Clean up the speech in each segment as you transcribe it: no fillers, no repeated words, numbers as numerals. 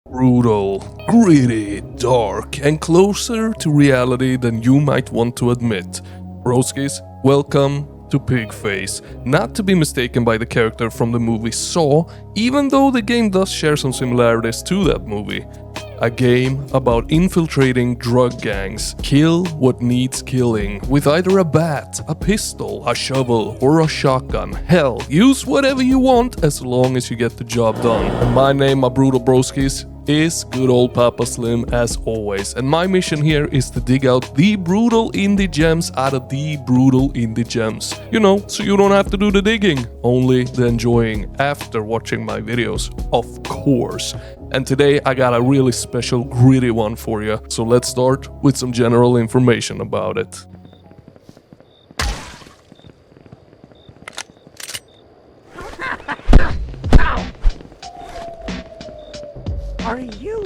Brutal, gritty, dark, and closer to reality than you might want to admit. Broskis, welcome to PIGFACE, not to be mistaken by the character from the movie Saw, even though the game does share some similarities to that movie. A game about infiltrating drug gangs. Kill what needs killing with either a bat, a pistol, a shovel, or a shotgun. Hell, use whatever you want as long as you get the job done. And my name, my brutal broskis, is good old Papa Slim as always, and my mission here is to dig out the brutal indie gems out of the brutal indie gems. You know, so you don't have to do the digging, only the enjoying after watching my videos, of course. And today I got a really special gritty one for you, so let's start with some general information about it. Are you?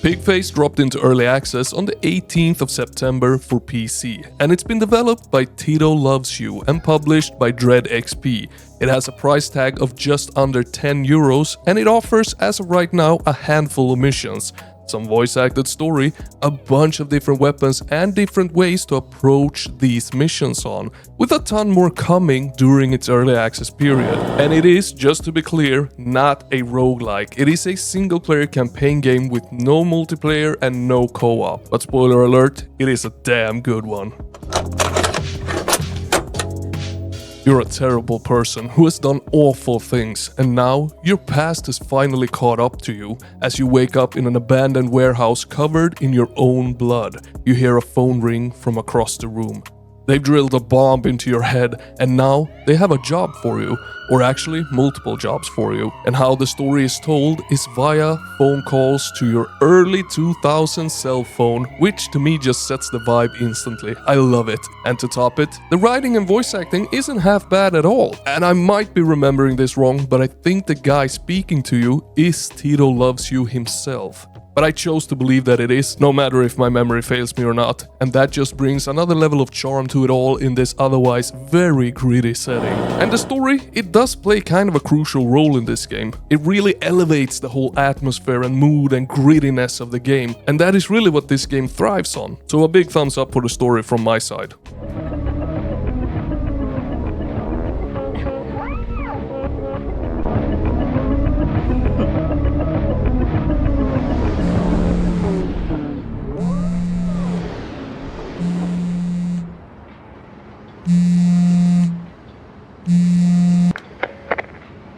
PIGFACE dropped into early access on the 18th of September for PC, and it's been developed by Tito Loves You and published by Dread XP. It has a price tag of just under 10 euros, and it offers, as of right now, a handful of missions, some voice-acted story, a bunch of different weapons and different ways to approach these missions on, with a ton more coming during its early access period. And it is, just to be clear, not a roguelike. It is a single-player campaign game with no multiplayer and no co-op. But spoiler alert, it is a damn good one. You're a terrible person who has done awful things, and now your past has finally caught up to you as you wake up in an abandoned warehouse covered in your own blood. You hear a phone ring from across the room. They've drilled a bomb into your head, and now they have a job for you, or actually multiple jobs for you. And how the story is told is via phone calls to your early 2000s cell phone, which to me just sets the vibe instantly. I love it. And to top it, the writing and voice acting isn't half bad at all. And I might be remembering this wrong, but I think the guy speaking to you is Tito Loves You himself. But I chose to believe that it is, no matter if my memory fails me or not, and that just brings another level of charm to it all in this otherwise very gritty setting. And the story, it does play kind of a crucial role in this game. It really elevates the whole atmosphere and mood and grittiness of the game, and that is really what this game thrives on. So a big thumbs up for the story from my side.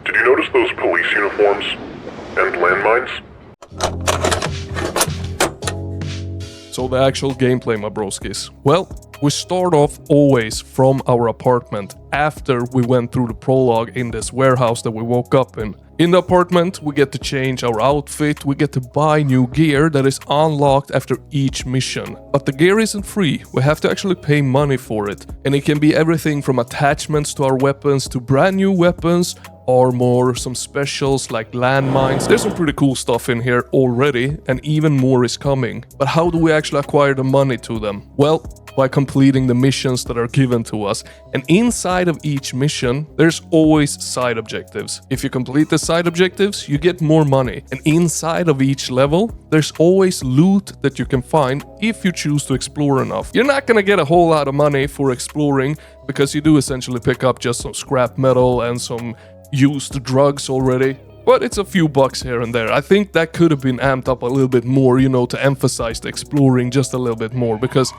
Did you notice those police uniforms and landmines? So the actual gameplay, my broskis. Well, we start off always from our apartment after we went through the prologue in this warehouse that we woke up in. In the apartment, we get to change our outfit, we get to buy new gear that is unlocked after each mission. But the gear isn't free, we have to actually pay money for it. And it can be everything from attachments to our weapons to brand new weapons, armor, some specials like landmines. There's some pretty cool stuff in here already, and even more is coming. But how do we actually acquire the money to them? Well, by completing the missions that are given to us. And inside of each mission, there's always side objectives. If you complete the side objectives, you get more money. And inside of each level, there's always loot that you can find if you choose to explore enough. You're not gonna get a whole lot of money for exploring, because you do essentially pick up just some scrap metal and some used drugs already. But it's a few bucks here and there. I think that could have been amped up a little bit more, you know, to emphasize the exploring just a little bit more, because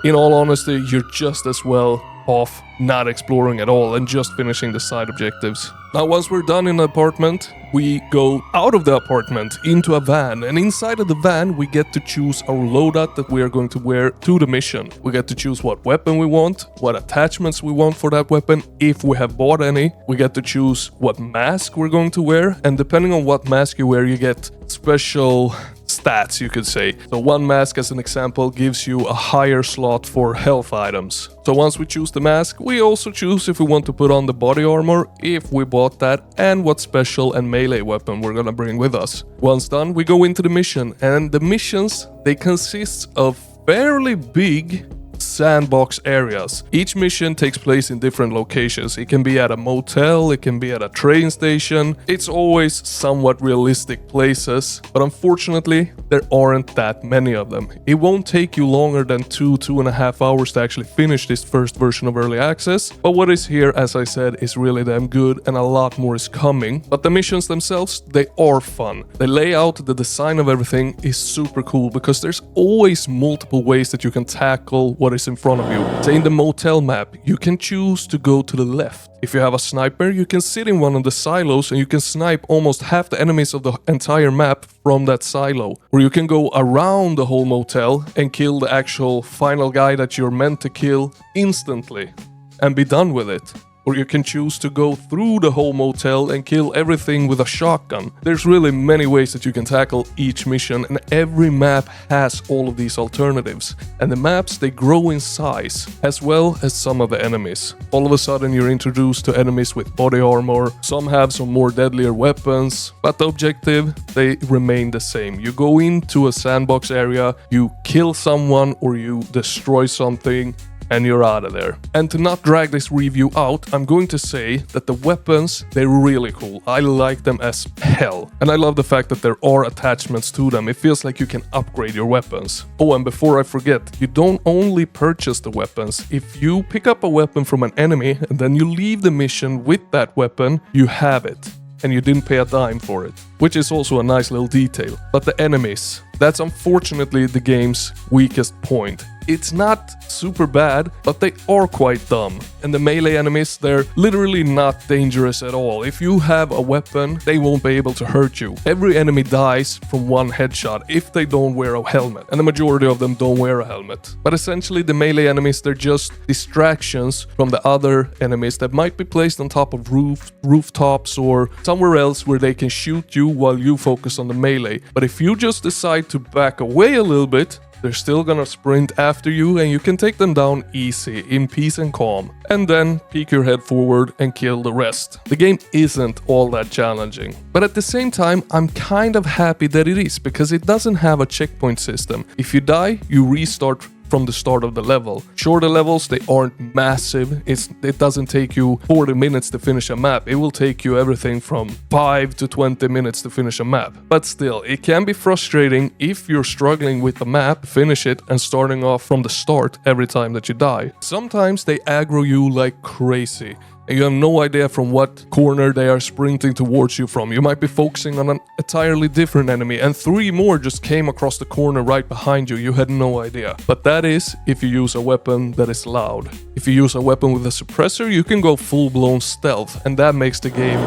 in all honesty, you're just as well off not exploring at all and just finishing the side objectives. Now, once we're done in the apartment, we go out of the apartment into a van, and inside of the van, we get to choose our loadout that we are going to wear to the mission. We get to choose what weapon we want, what attachments we want for that weapon, if we have bought any. We get to choose what mask we're going to wear, and depending on what mask you wear, you get special stats, you could say. So one mask, as an example, gives you a higher slot for health items. So once we choose the mask, we also choose if we want to put on the body armor, if we bought that, and what special and melee weapon we're gonna bring with us. Once done, we go into the mission, and the missions, they consist of fairly big sandbox areas. Each mission takes place in different locations. It can be at a motel, it can be at a train station. It's always somewhat realistic places, but unfortunately, there aren't that many of them. It won't take you longer than 2.5 hours to actually finish this first version of Early Access, but what is here, as I said, is really damn good, and a lot more is coming. But the missions themselves, they are fun. The layout, the design of everything is super cool because there's always multiple ways that you can tackle what is in front of you. Say in the motel map, you can choose to go to the left. If you have a sniper, you can sit in one of the silos and you can snipe almost half the enemies of the entire map from that silo. Or you can go around the whole motel and kill the actual final guy that you're meant to kill instantly and be done with it. Or you can choose to go through the whole motel and kill everything with a shotgun. There's really many ways that you can tackle each mission, and every map has all of these alternatives. And the maps, they grow in size, as well as some of the enemies. All of a sudden you're introduced to enemies with body armor, some have some more deadlier weapons, but the objective, they remain the same. You go into a sandbox area, you kill someone or you destroy something, and you're out of there. And to not drag this review out, I'm going to say that the weapons, they're really cool. I like them as hell. And I love the fact that there are attachments to them. It feels like you can upgrade your weapons. Oh, and before I forget, you don't only purchase the weapons. If you pick up a weapon from an enemy and then you leave the mission with that weapon, you have it. And you didn't pay a dime for it, which is also a nice little detail. But the enemies, that's unfortunately the game's weakest point. It's not super bad, but they are quite dumb. And the melee enemies, they're literally not dangerous at all. If you have a weapon, they won't be able to hurt you. Every enemy dies from one headshot if they don't wear a helmet. And the majority of them don't wear a helmet. But essentially the melee enemies, they're just distractions from the other enemies that might be placed on top of rooftops or somewhere else where they can shoot you while you focus on the melee. But if you just decide to back away a little bit, they're still gonna sprint after you and you can take them down easy, in peace and calm. And then peek your head forward and kill the rest. The game isn't all that challenging. But at the same time, I'm kind of happy that it is, because it doesn't have a checkpoint system. If you die, you restart from the start of the level. Sure, the levels, they aren't massive. It doesn't take you 40 minutes to finish a map. It will take you everything from 5 to 20 minutes to finish a map. But still, it can be frustrating if you're struggling with a map, finish it, and starting off from the start every time that you die. Sometimes they aggro you like crazy, and you have no idea from what corner they are sprinting towards you from. You might be focusing on an entirely different enemy, and 3 more just came across the corner right behind you. You had no idea. But that is if you use a weapon that is loud. If you use a weapon with a suppressor, you can go full-blown stealth, and that makes the game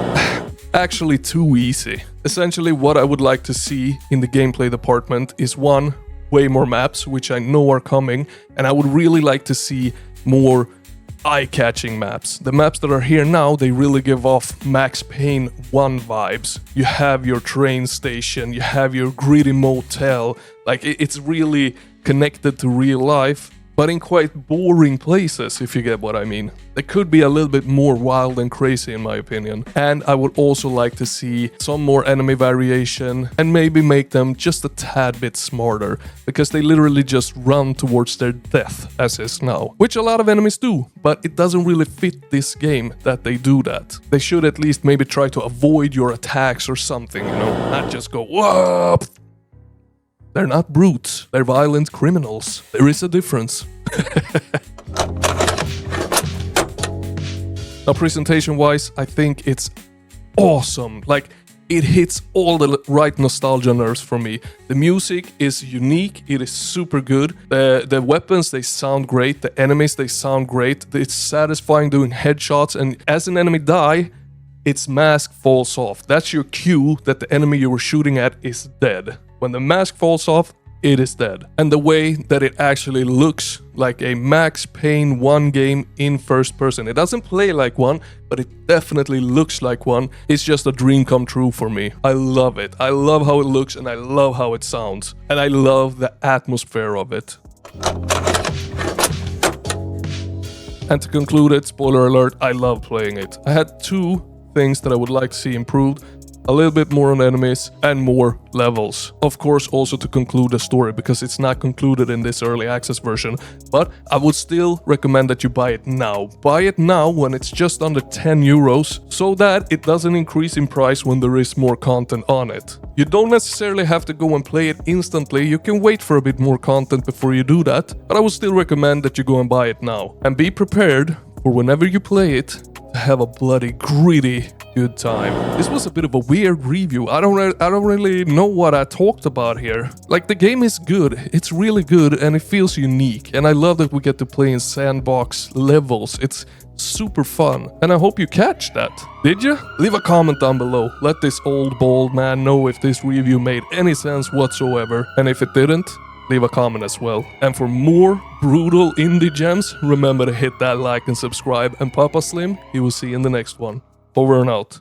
actually too easy. Essentially, what I would like to see in the gameplay department is way more maps, which I know are coming, and I would really like to see more eye-catching maps. The maps that are here now, they really give off Max Payne 1 vibes. You have your train station, you have your gritty motel, like it's really connected to real life, but in quite boring places, if you get what I mean. They could be a little bit more wild and crazy in my opinion. And I would also like to see some more enemy variation and maybe make them just a tad bit smarter, because they literally just run towards their death as is now, which a lot of enemies do, but it doesn't really fit this game that they do that. They should at least maybe try to avoid your attacks or something, you know, not just go whoa. They're not brutes, they're violent criminals. There is a difference. Now, presentation-wise, I think it's awesome. Like, it hits all the right nostalgia nerves for me. The music is unique, it is super good. The weapons, they sound great. The enemies, they sound great. It's satisfying doing headshots, and as an enemy die, its mask falls off. That's your cue that the enemy you were shooting at is dead. When the mask falls off, it is dead. And the way that it actually looks like a Max Payne 1 game in first person. It doesn't play like one, but it definitely looks like one. It's just a dream come true for me. I love it. I love how it looks and I love how it sounds. And I love the atmosphere of it. And to conclude it, spoiler alert, I love playing it. I had 2 things that I would like to see improved. a little bit more on enemies, and more levels. Of course, also to conclude the story, because it's not concluded in this early access version, but I would still recommend that you buy it now. Buy it now when it's just under 10 euros, so that it doesn't increase in price when there is more content on it. You don't necessarily have to go and play it instantly, you can wait for a bit more content before you do that, but I would still recommend that you go and buy it now. And be prepared for whenever you play it, to have a bloody gritty good time. This was a bit of a weird review. I don't really know what I talked about here. Like, the game is good, it's really good, and it feels unique. And I love that we get to play in sandbox levels. It's super fun, and I hope you catch that. Did you? Leave a comment down below. Let this old bald man know if this review made any sense whatsoever, and if it didn't, leave a comment as well. And for more brutal indie gems, remember to hit that like and subscribe, and Papa Slim, he will see you in the next one. Over and out.